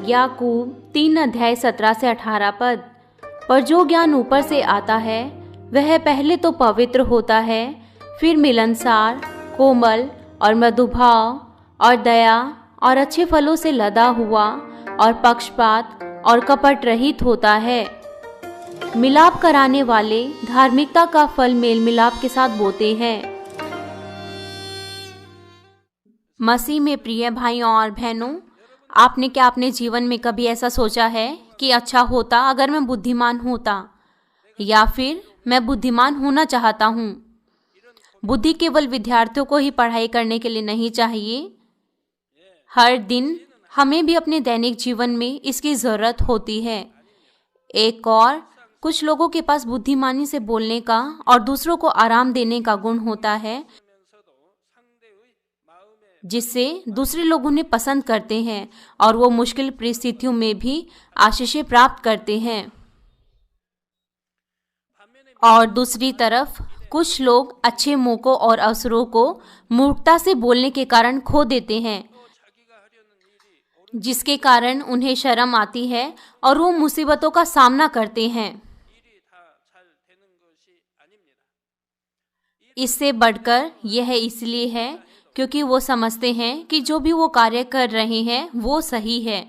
याकूब 3 अध्याय 17 से 18 पद। पर जो ज्ञान ऊपर से आता है वह पहले तो पवित्र होता है, फिर मिलनसार, कोमल और मधुभाव और दया और अच्छे फलों से लदा हुआ और पक्षपात और कपट रहित होता है। मिलाप कराने वाले धार्मिकता का फल मेल मिलाप के साथ बोते हैं। मसीह में प्रिय भाइयों और बहनों, आपने क्या अपने जीवन में कभी ऐसा सोचा है कि अच्छा होता अगर मैं बुद्धिमान होता, या फिर मैं बुद्धिमान होना चाहता हूँ। बुद्धि केवल विद्यार्थियों को ही पढ़ाई करने के लिए नहीं चाहिए, हर दिन हमें भी अपने दैनिक जीवन में इसकी ज़रूरत होती है। एक और कुछ लोगों के पास बुद्धिमानी से बोलने का और दूसरों को आराम देने का गुण होता है, जिससे दूसरे लोग उन्हें पसंद करते हैं और वो मुश्किल परिस्थितियों में भी आशीषें प्राप्त करते हैं। और दूसरी तरफ कुछ लोग अच्छे मौकों और अवसरों को मूर्खता से बोलने के कारण खो देते हैं, जिसके कारण उन्हें शर्म आती है और वो मुसीबतों का सामना करते हैं। इससे बढ़कर यह इसलिए है क्योंकि वो समझते हैं कि जो भी वो कार्य कर रहे हैं वो सही है।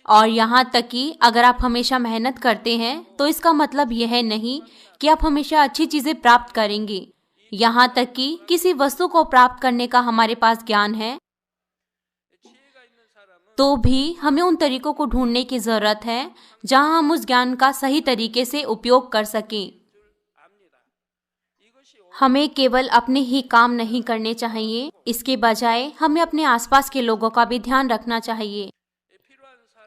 और यहाँ तक कि अगर आप हमेशा मेहनत करते हैं तो इसका मतलब यह नहीं कि आप हमेशा अच्छी चीज़ें प्राप्त करेंगे। यहाँ तक कि किसी वस्तु को प्राप्त करने का हमारे पास ज्ञान है तो भी हमें उन तरीकों को ढूंढने की ज़रूरत है जहाँ हम उस ज्ञान का सही तरीके से उपयोग कर सकें। हमें केवल अपने ही काम नहीं करने चाहिए, इसके बजाय हमें अपने आसपास के लोगों का भी ध्यान रखना चाहिए,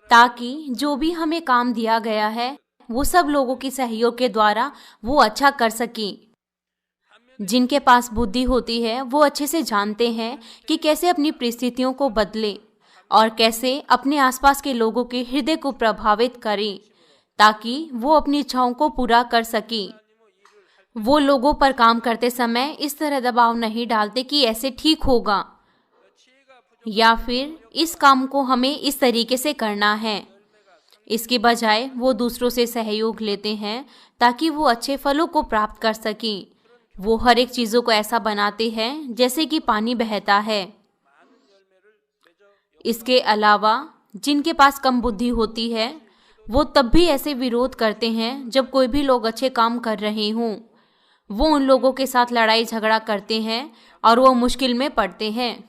ताकि जो भी हमें काम दिया गया है वो सब लोगों के सहयोग के द्वारा वो अच्छा कर सकें। जिनके पास बुद्धि होती है वो अच्छे से जानते हैं कि कैसे अपनी परिस्थितियों को बदलें और कैसे अपने आसपास के लोगों के हृदय को प्रभावित करें, ताकि वो अपनी इच्छाओं को पूरा कर सकें। वो लोगों पर काम करते समय इस तरह दबाव नहीं डालते कि ऐसे ठीक होगा या फिर इस काम को हमें इस तरीके से करना है। इसके बजाय वो दूसरों से सहयोग लेते हैं ताकि वो अच्छे फलों को प्राप्त कर सकें। वो हर एक चीज़ों को ऐसा बनाते हैं जैसे कि पानी बहता है। इसके अलावा जिनके पास कम बुद्धि होती है वो तब भी ऐसे विरोध करते हैं जब कोई भी लोग अच्छे काम कर रहे हों। वो उन लोगों के साथ लड़ाई झगड़ा करते हैं और वो मुश्किल में पड़ते हैं।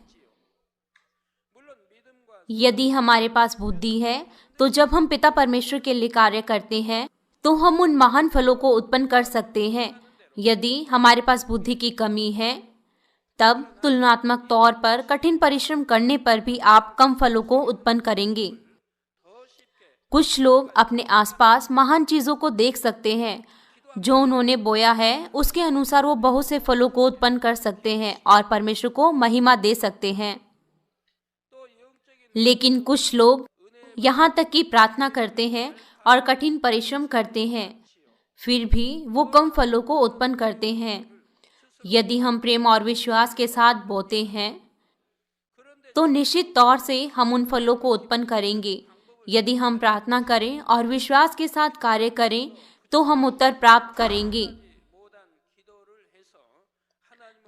यदि हमारे पास बुद्धि है तो जब हम पिता परमेश्वर के लिए कार्य करते हैं तो हम उन महान फलों को उत्पन्न कर सकते हैं। यदि हमारे पास बुद्धि की कमी है तब तुलनात्मक तौर पर कठिन परिश्रम करने पर भी आप कम फलों को उत्पन्न करेंगे। कुछ लोग अपने आसपास महान चीज़ों को देख सकते हैं, जो उन्होंने बोया है उसके अनुसार वो बहुत से फलों को उत्पन्न कर सकते हैं और परमेश्वर को महिमा दे सकते हैं। लेकिन कुछ लोग यहाँ तक कि प्रार्थना करते हैं और कठिन परिश्रम करते हैं, फिर भी वो कम फलों को उत्पन्न करते हैं। यदि हम प्रेम और विश्वास के साथ बोते हैं तो निश्चित तौर से हम उन फलों को उत्पन्न करेंगे। यदि हम प्रार्थना करें और विश्वास के साथ कार्य करें तो हम उत्तर प्राप्त करेंगे।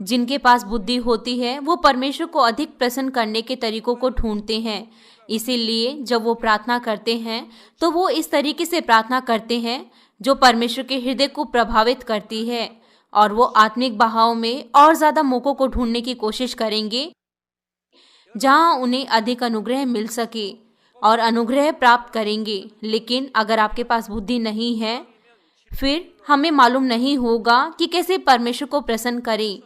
जिनके पास बुद्धि होती है वो परमेश्वर को अधिक प्रसन्न करने के तरीकों को ढूंढते हैं। इसीलिए जब वो प्रार्थना करते हैं तो वो इस तरीके से प्रार्थना करते हैं जो परमेश्वर के हृदय को प्रभावित करती है, और वो आत्मिक बहाव में और ज़्यादा मौकों को ढूंढने की कोशिश करेंगे जहां उन्हें अधिक अनुग्रह मिल सके और अनुग्रह प्राप्त करेंगे। लेकिन अगर आपके पास बुद्धि नहीं है फिर हमें मालूम नहीं होगा कि कैसे परमेश्वर को प्रसन्न करें,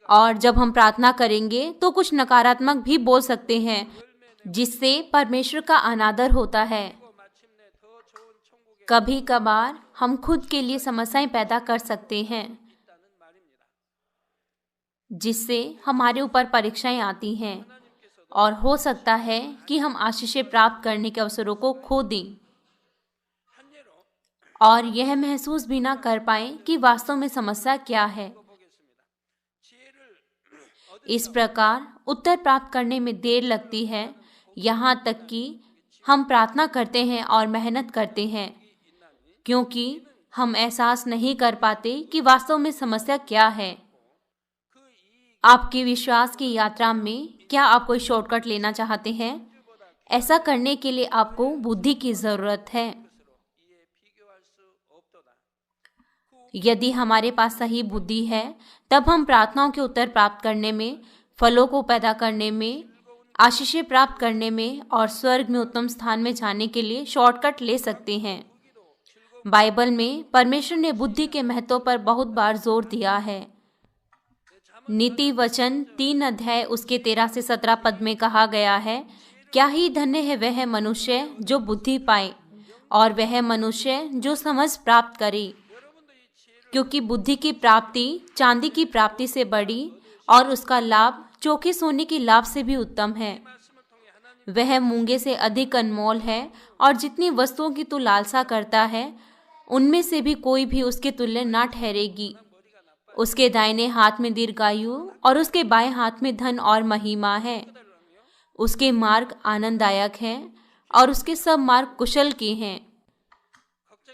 और जब हम प्रार्थना करेंगे तो कुछ नकारात्मक भी बोल सकते हैं जिससे परमेश्वर का अनादर होता है। कभी कभार हम खुद के लिए समस्याएं पैदा कर सकते हैं जिससे हमारे ऊपर परीक्षाएं आती हैं, और हो सकता है कि हम आशीषें प्राप्त करने के अवसरों को खो दें और यह महसूस भी ना कर पाएं कि वास्तव में समस्या क्या है। इस प्रकार उत्तर प्राप्त करने में देर लगती है, यहाँ तक कि हम प्रार्थना करते हैं और मेहनत करते हैं क्योंकि हम एहसास नहीं कर पाते कि वास्तव में समस्या क्या है। आपके विश्वास की यात्रा में क्या आप कोई शॉर्टकट लेना चाहते हैं? ऐसा करने के लिए आपको बुद्धि की जरूरत है। यदि हमारे पास सही बुद्धि है तब हम प्रार्थनाओं के उत्तर प्राप्त करने में, फलों को पैदा करने में, आशीषें प्राप्त करने में और स्वर्ग में उत्तम स्थान में जाने के लिए शॉर्टकट ले सकते हैं। बाइबल में परमेश्वर ने बुद्धि के महत्व पर बहुत बार जोर दिया है। नीति वचन 3 अध्याय उसके 13 से 17 पद में कहा गया है, क्या ही धन्य है वह मनुष्य जो बुद्धि पाए और वह मनुष्य जो समझ प्राप्त करे, क्योंकि बुद्धि की प्राप्ति चांदी की प्राप्ति से बड़ी और उसका लाभ चोखे सोने के लाभ से भी उत्तम है। वह मूंगे से अधिक अनमोल है और जितनी वस्तुओं की तू लालसा करता है उनमें से भी कोई भी उसके तुल्य ना ठहरेगी। उसके दाहिने हाथ में दीर्घायु और उसके बाएं हाथ में धन और महिमा है। उसके मार्ग आनंददायक हैं और उसके सब मार्ग कुशल के हैं।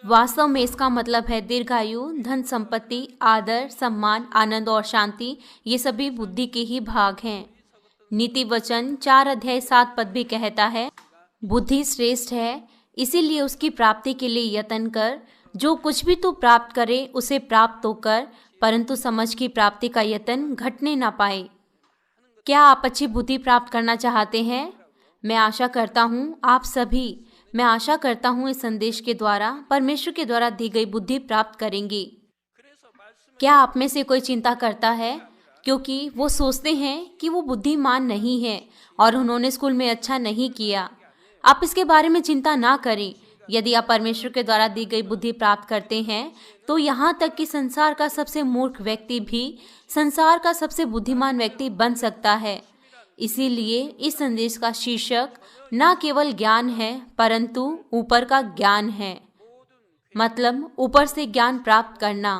वास्तव में इसका मतलब है दीर्घायु, धन संपत्ति, आदर, सम्मान, आनंद और शांति, ये सभी बुद्धि के ही भाग हैं। नीति वचन 4 अध्याय 7 पद भी कहता है, बुद्धि श्रेष्ठ है, इसीलिए उसकी प्राप्ति के लिए यत्न कर। जो कुछ भी तू प्राप्त करे उसे प्राप्त तो कर, परंतु समझ की प्राप्ति का यत्न घटने ना पाए। क्या आप अच्छी बुद्धि प्राप्त करना चाहते हैं? मैं आशा करता हूँ इस संदेश के द्वारा परमेश्वर के द्वारा दी गई बुद्धि प्राप्त करेंगे। क्या आप में से कोई चिंता करता है क्योंकि वो सोचते हैं कि वो बुद्धिमान नहीं है और उन्होंने स्कूल में अच्छा नहीं किया? आप इसके बारे में चिंता ना करें। यदि आप परमेश्वर के द्वारा दी गई बुद्धि प्राप्त करते हैं तो यहाँ तक कि संसार का सबसे मूर्ख व्यक्ति भी संसार का सबसे बुद्धिमान व्यक्ति बन सकता है। इसीलिए इस संदेश का शीर्षक न केवल ज्ञान है परंतु ऊपर का ज्ञान है, मतलब ऊपर से ज्ञान प्राप्त करना।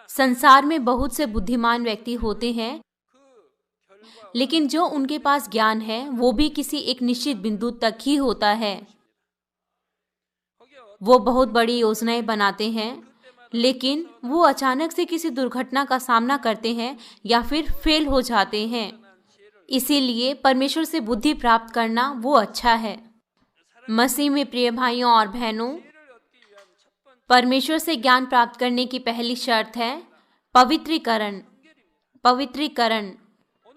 संसार में बहुत से बुद्धिमान व्यक्ति होते हैं, लेकिन जो उनके पास ज्ञान है वो भी किसी एक निश्चित बिंदु तक ही होता है। वो बहुत बड़ी योजनाएं बनाते हैं, लेकिन वो अचानक से किसी दुर्घटना का सामना करते हैं या फिर फेल हो जाते हैं। इसीलिए परमेश्वर से बुद्धि प्राप्त करना वो अच्छा है। मसीह में प्रिय भाइयों और बहनों, परमेश्वर से ज्ञान प्राप्त करने की पहली शर्त है पवित्रीकरण। पवित्रीकरण।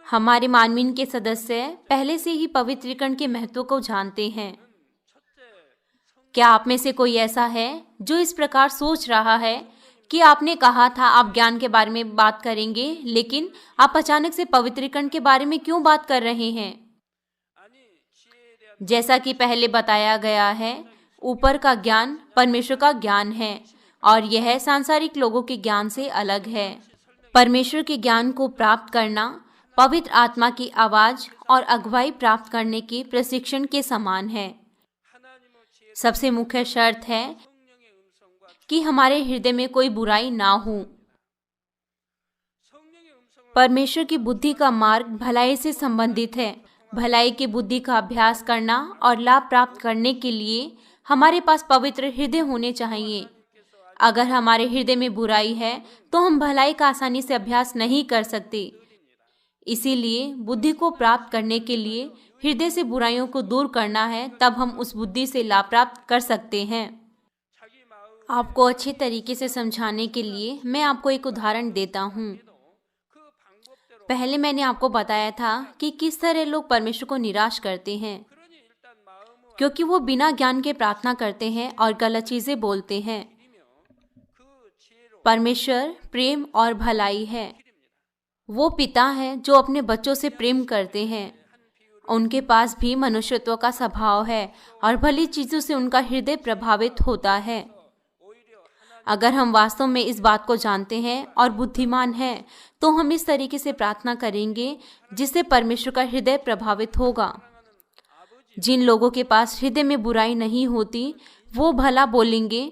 हमारे मानवीन के सदस्य पहले से ही पवित्रीकरण के महत्व को जानते हैं। क्या आप में से कोई ऐसा है जो इस प्रकार सोच रहा है कि आपने कहा था आप ज्ञान के बारे में बात करेंगे, लेकिन आप अचानक से पवित्रीकरण के बारे में क्यों बात कर रहे हैं? जैसा कि पहले बताया गया है, ऊपर का ज्ञान परमेश्वर का ज्ञान है और यह सांसारिक लोगों के ज्ञान से अलग है। परमेश्वर के ज्ञान को प्राप्त करना पवित्र आत्मा की आवाज और अगुवाई प्राप्त करने के प्रशिक्षण के समान है। सबसे मुख्य शर्त है कि हमारे हृदय में कोई बुराई ना हो। परमेश्वर की बुद्धि का मार्ग भलाई से संबंधित है। भलाई की बुद्धि का अभ्यास करना और लाभ प्राप्त करने के लिए हमारे पास पवित्र हृदय होने चाहिए। अगर हमारे हृदय में बुराई है तो हम भलाई का आसानी से अभ्यास नहीं कर सकते। इसीलिए बुद्धि को प्राप्त करने के लिए हृदय से बुराइयों को दूर करना है, तब हम उस बुद्धि से लाभ प्राप्त कर सकते हैं। आपको अच्छे तरीके से समझाने के लिए मैं आपको एक उदाहरण देता हूँ। पहले मैंने आपको बताया था कि किस तरह लोग परमेश्वर को निराश करते हैं, क्योंकि वो बिना ज्ञान के प्रार्थना करते हैं और गलत चीजें बोलते हैं। परमेश्वर प्रेम और भलाई है। वो पिता है जो अपने बच्चों से प्रेम करते हैं। उनके पास भी मनुष्यत्व का स्वभाव है और भली चीजों से उनका हृदय प्रभावित होता है। अगर हम वास्तव में इस बात को जानते हैं और बुद्धिमान हैं, तो हम इस तरीके से प्रार्थना करेंगे जिससे परमेश्वर का हृदय प्रभावित होगा। जिन लोगों के पास हृदय में बुराई नहीं होती, वो भला बोलेंगे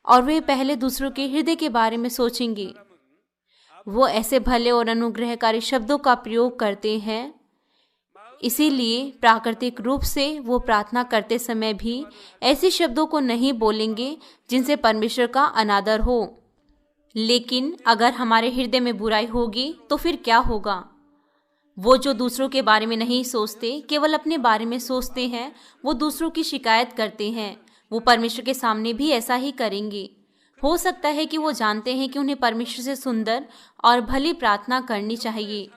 और वे पहले दूसरों के हृदय के बारे में सोचेंगे। वो ऐसे भले और अनुग्रहकारी शब्दों का प्रयोग करते हैं इसीलिए प्राकृतिक रूप से वो प्रार्थना करते समय भी ऐसे शब्दों को नहीं बोलेंगे जिनसे परमेश्वर का अनादर हो। लेकिन अगर हमारे हृदय में बुराई होगी तो फिर क्या होगा? वो जो दूसरों के बारे में नहीं सोचते, केवल अपने बारे में सोचते हैं, वो दूसरों की शिकायत करते हैं। वो परमेश्वर के सामने भी ऐसा ही करेंगे। हो सकता है कि वो जानते हैं कि उन्हें परमेश्वर से सुंदर और भली प्रार्थना करनी चाहिए,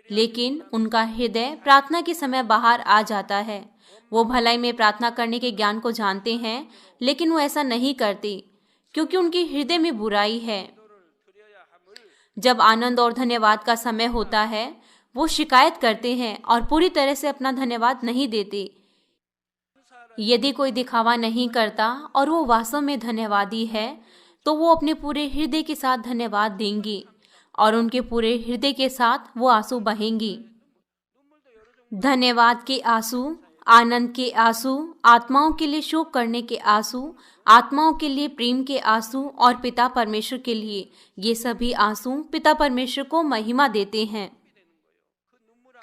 लेकिन उनका हृदय प्रार्थना के समय बाहर आ जाता है। वो भलाई में प्रार्थना करने के ज्ञान को जानते हैं, लेकिन वो ऐसा नहीं करते क्योंकि उनके हृदय में बुराई है। जब आनंद और धन्यवाद का समय होता है, वो शिकायत करते हैं और पूरी तरह से अपना धन्यवाद नहीं देते। यदि कोई दिखावा नहीं करता और वो वास्तव में धन्यवादी है, तो वो अपने पूरे हृदय के साथ धन्यवाद देंगी और उनके पूरे हृदय के साथ वो आंसू बहेंगी। धन्यवाद के आंसू, आनंद के आंसू, आत्माओं के लिए शोक करने के आंसू, आत्माओं के लिए प्रेम के आंसू और पिता परमेश्वर के लिए, ये सभी आंसू पिता परमेश्वर को महिमा देते हैं।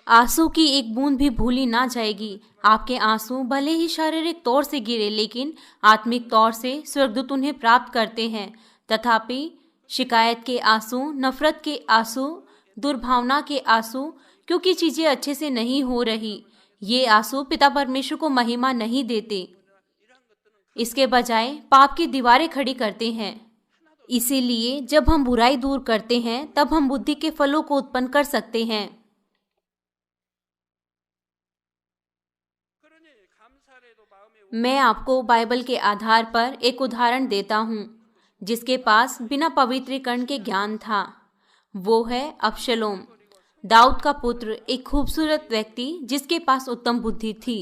आंसू की एक बूंद भी भूली ना जाएगी। आपके आंसू भले ही शारीरिक तौर से गिरे, लेकिन आत्मिक तौर से स्वर्गदूत उन्हें प्राप्त करते हैं। तथापि शिकायत के आंसू, नफरत के आंसू, दुर्भावना के आंसू, क्योंकि चीजें अच्छे से नहीं हो रही, ये आंसू पिता परमेश्वर को महिमा नहीं देते। इसके बजाय पाप की दीवारें खड़ी करते हैं। इसीलिए जब हम बुराई दूर करते हैं, तब हम बुद्धि के फलों को उत्पन्न कर सकते हैं। मैं आपको बाइबल के आधार पर एक उदाहरण देता हूँ जिसके पास बिना पवित्रीकरण के ज्ञान था। वो है अबशलोम, दाऊद का पुत्र, एक खूबसूरत व्यक्ति जिसके पास उत्तम बुद्धि थी।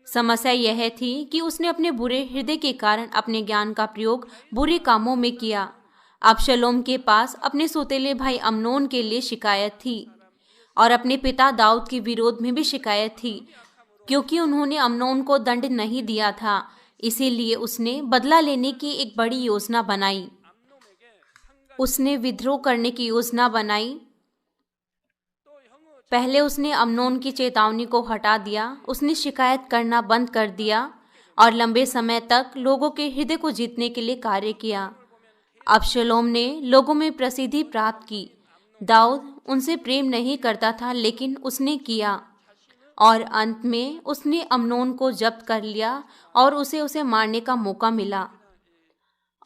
समस्या यह थी कि उसने अपने बुरे हृदय के कारण अपने ज्ञान का प्रयोग बुरे कामों में किया। अबशलोम के पास अपने सौतेले भाई अम्नोन के लिए शिकायत थी और अपने पिता दाऊद के विरोध में भी शिकायत थी, क्योंकि उन्होंने अम्नोन को दंड नहीं दिया था। इसीलिए उसने बदला लेने की एक बड़ी योजना बनाई। उसने विद्रोह करने की योजना बनाई। पहले उसने अम्नोन की चेतावनी को हटा दिया, उसने शिकायत करना बंद कर दिया और लंबे समय तक लोगों के हृदय को जीतने के लिए कार्य किया। अबशलोम ने लोगों में प्रसिद्धि प्राप्त की। दाऊद उनसे प्रेम नहीं करता था, लेकिन उसने किया और अंत में उसने अम्नोन को जब्त कर लिया और उसे मारने का मौका मिला।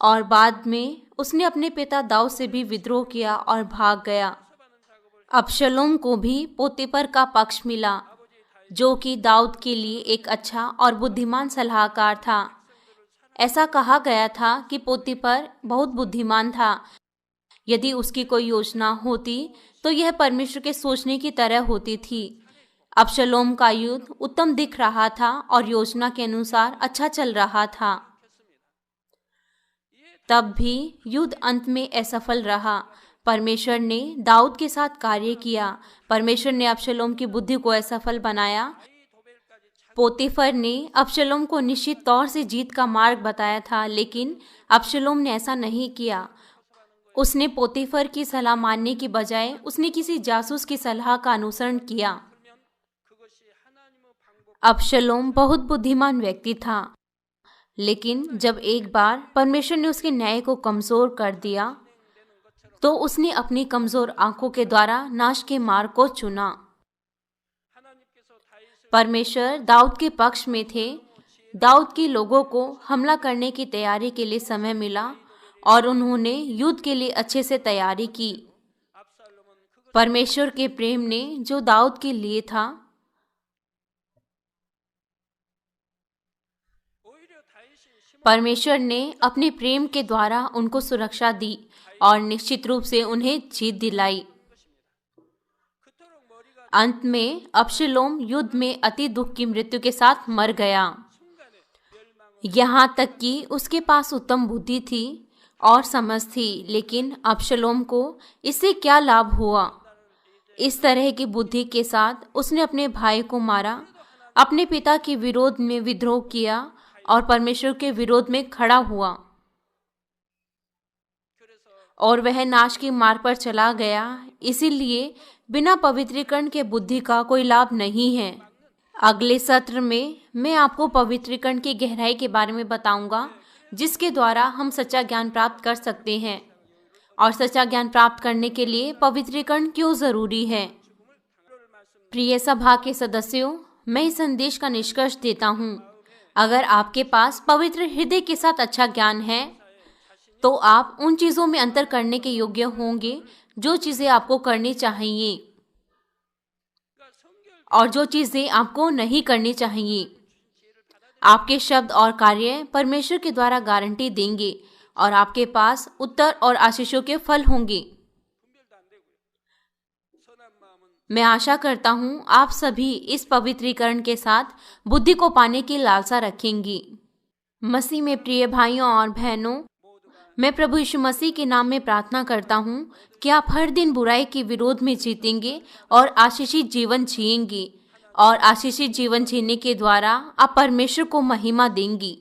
और बाद में उसने अपने पिता दाऊद से भी विद्रोह किया और भाग गया। अबशलोम को भी पोतीफर का पक्ष मिला, जो कि दाऊद के लिए एक अच्छा और बुद्धिमान सलाहकार था। ऐसा कहा गया था कि पोतीफर बहुत बुद्धिमान था। यदि उसकी कोई योजना होती तो यह परमेश्वर के सोचने की तरह होती थी। अबशलोम का युद्ध उत्तम दिख रहा था और योजना के अनुसार अच्छा चल रहा था। तब भी युद्ध अंत में असफल रहा। परमेश्वर ने दाऊद के साथ कार्य किया। परमेश्वर ने अबशलोम की बुद्धि को असफल बनाया। पोतीफर ने अबशलोम को निश्चित तौर से जीत का मार्ग बताया था, लेकिन अबशलोम ने ऐसा नहीं किया। उसने पोतीफर की सलाह मानने की बजाय उसने किसी जासूस की सलाह का अनुसरण किया। अबशलोम बहुत बुद्धिमान व्यक्ति था, लेकिन जब एक बार परमेश्वर ने उसके न्याय को कमजोर कर दिया, तो उसने अपनी कमजोर आंखों के द्वारा नाश के मार्ग को चुना। परमेश्वर दाऊद के पक्ष में थे। दाऊद के लोगों को हमला करने की तैयारी के लिए समय मिला और उन्होंने युद्ध के लिए अच्छे से तैयारी की। परमेश्वर के प्रेम ने जो दाऊद के लिए था, परमेश्वर ने अपने प्रेम के द्वारा उनको सुरक्षा दी और निश्चित रूप से उन्हें जीत दिलाई। अंत में अबशलोम युद्ध में अति दुख की मृत्यु के साथ मर गया। यहाँ तक कि उसके पास उत्तम बुद्धि थी और समझ थी, लेकिन अबशलोम को इससे क्या लाभ हुआ? इस तरह की बुद्धि के साथ उसने अपने भाई को मारा, अपने पिता के विरोध में विद्रोह किया और परमेश्वर के विरोध में खड़ा हुआ और वह नाश के मार्ग पर चला गया। इसीलिए बिना पवित्रीकरण के बुद्धि का कोई लाभ नहीं है। अगले सत्र में मैं आपको पवित्रीकरण की गहराई के बारे में बताऊंगा, जिसके द्वारा हम सच्चा ज्ञान प्राप्त कर सकते हैं और सच्चा ज्ञान प्राप्त करने के लिए पवित्रीकरण क्यों जरूरी है। प्रिय सभा के सदस्यों, मैं इस संदेश का निष्कर्ष देता हूँ। अगर आपके पास पवित्र हृदय के साथ अच्छा ज्ञान है तो आप उन चीजों में अंतर करने के योग्य होंगे जो चीजें आपको करनी चाहिए और जो चीजें आपको नहीं करनी चाहिए। आपके शब्द और कार्य परमेश्वर के द्वारा गारंटी देंगे और आपके पास उत्तर और आशीषों के फल होंगे। मैं आशा करता हूँ आप सभी इस पवित्रीकरण के साथ बुद्धि को पाने की लालसा रखेंगी। मसीह में प्रिय भाइयों और बहनों, मैं प्रभु यीशु मसीह के नाम में प्रार्थना करता हूँ कि आप हर दिन बुराई के विरोध में जीतेंगे और आशीषित जीवन जिएंगे और आशीषित जीवन जीने के द्वारा आप परमेश्वर को महिमा देंगी।